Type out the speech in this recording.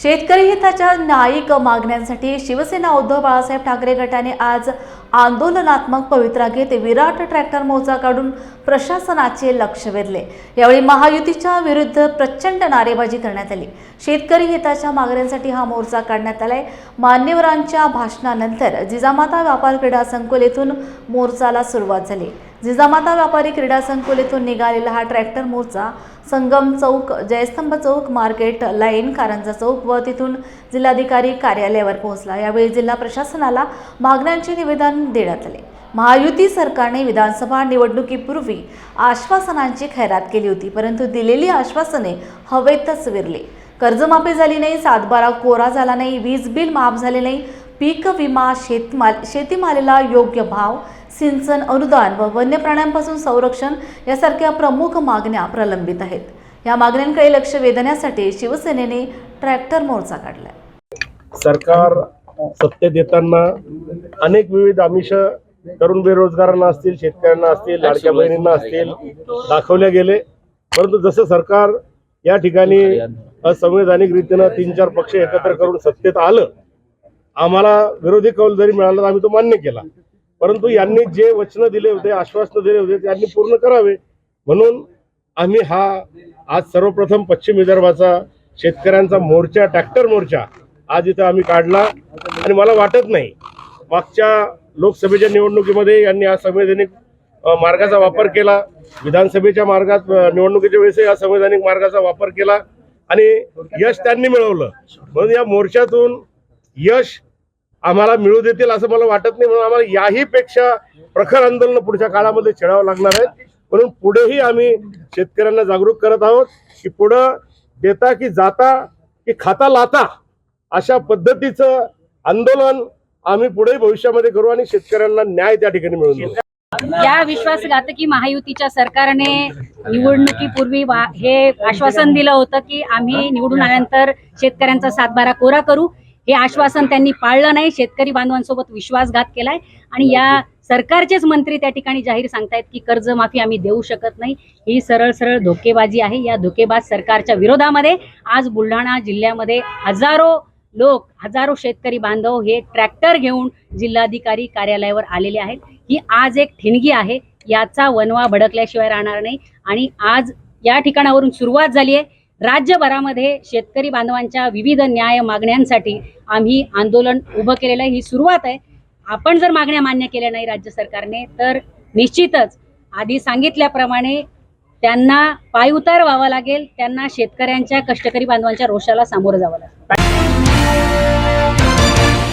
शेतकरी हिताच्या न्यायिक मागण्यांसाठी शिवसेना उद्धव बाळासाहेब ठाकरे गटाने आज आंदोलनात्मक पवित्रा घेत विराट ट्रॅक्टर मोर्चा काढून प्रशासनाचे लक्ष वेधले। यावेळी महायुतीच्या विरुद्ध प्रचंड नारेबाजी करण्यात आली। शेतकरी हिताच्या मागण्यांसाठी हा मोर्चा काढण्यात आलाय। मान्यवरांच्या भाषणानंतर जिजामाता व्यापार क्रीडा संकुल येथून मोर्चाला सुरुवात झाली। जिजामाता व्यापारी क्रीडा संकुल येथून निघालेला हा ट्रॅक्टर मोर्चा संगम चौक, जयस्तंभ चौक, मार्केट लाईन, कारंजा चौक व तिथून जिल्हाधिकारी कार्यालयावर पोहोचला। यावेळी जिल्हा प्रशासनाला मागण्यांचे निवेदन देण्यात आले। महायुती सरकारने विधानसभा निवडणुकीपूर्वी आश्वासनांची खैरात केली होती, परंतु दिलेली आश्वासने हवेतच विरली। कर्जमाफी झाली नाही, 7/12 कोरा झाला नाही, वीज बिल माफ झाले नाही, पीक विमा, शेतीमालाला योग्य भाव, सिंचन अनुदान व वन्य प्राण्यांपासून संरक्षण यासारख्या प्रमुख मागण्या प्रलंबित आहेत। या मागण्यांकडे लक्ष वेधण्यासाठी शिवसेनेने ट्रॅक्टर मोर्चा काढलाय। सरकार सत्तेत येताना अनेक विविध आमिष तरुण बेरोजगारांना असतील, शेतकऱ्यांना असतील, लाडक्या बहिणींना असतील दाखवले गेले, परंतु जसं सरकार या ठिकाणी असंवैधानिक रीतीने 3-4 पक्ष एकत्र करून सत्तेत आलं, आम्हाला विरोधी कौल जरी मिळाला तर आम्ही तो मान्य केला, परंतु यांनी जे वचन दिले होते, आश्वासन दिले होते त्यांनी पूर्ण करावे म्हणून आम्ही हा आज सर्वप्रथम पश्चिम विदर्भाचा शेतकऱ्यांचा मोर्चा, ट्रॅक्टर मोर्चा आज इथं आम्ही काढला। आणि मला वाटत नाही मागच्या लोकसभेच्या निवडणुकीमध्ये यांनी हा संवैधानिक मार्गाचा वापर केला, विधानसभेच्या मार्गात निवडणुकीच्या वेळेस या संवैधानिक मार्गाचा वापर केला आणि यश त्यांनी मिळवलं। म्हणून या मोर्चातून यश आम्हाला मिळू देतील असं मला वाटत नाही, म्हणून आम्हाला याही पेक्षा प्रखर आंदोलन पुढच्या काळामध्ये छेडावं लागणार आहे। म्हणून पुढेही आम्ही शेतकऱ्यांना जागरूक करत आहोत की पुढं देता की जाता की खाता लाता अशा पद्धतीचं आंदोलन आम्ही पुढे भविष्यामध्ये करू आणि शेतकऱ्यांना न्याय त्या ठिकाणी मिळवून देऊ। या विश्वासघातकी महायुतीच्या सरकारने निवडणुकीपूर्वी हे आश्वासन दिलं होतं की आम्ही निवडून आल्यानंतर शेतकऱ्यांचा 7/12 कोरा करू। हे आश्वासन त्यांनी पाळलं नाही, शेतकरी बांधवांसोबत विश्वासघात केलाय आणि या सरकारचेच मंत्री त्या ठिकाणी जाहीर सांगतायत की कर्जमाफी आम्ही देऊ शकत नाही। ही सरळ सरळ धोकेबाजी आहे। या धोकेबाज सरकारच्या विरोधामध्ये आज बुलढाणा जिल्ह्यामध्ये हजारो शेतकरी बांधव हे ट्रॅक्टर घेऊन जिल्हाधिकारी कार्यालयावर आलेले आहेत। ही आज एक ठिणगी आहे, याचा वनवा भडकल्याशिवाय राहणार नाही आणि आज या ठिकाणावरून सुरुवात झाली आहे। राज्यभरामध्ये शेतकरी बांधवांच्या विविध न्याय मागण्यांसाठी आम्ही आंदोलन उभं केलेलं आहे। ही सुरुवात आहे। आपण जर मागण्या मान्य केल्या नाही राज्य सरकारने तर निश्चितच आधी सांगितल्याप्रमाणे त्यांना पायउतार व्हावा लागेल, त्यांना शेतकऱ्यांच्या, कष्टकरी बांधवांच्या रोषाला सामोरं जावं लागेल।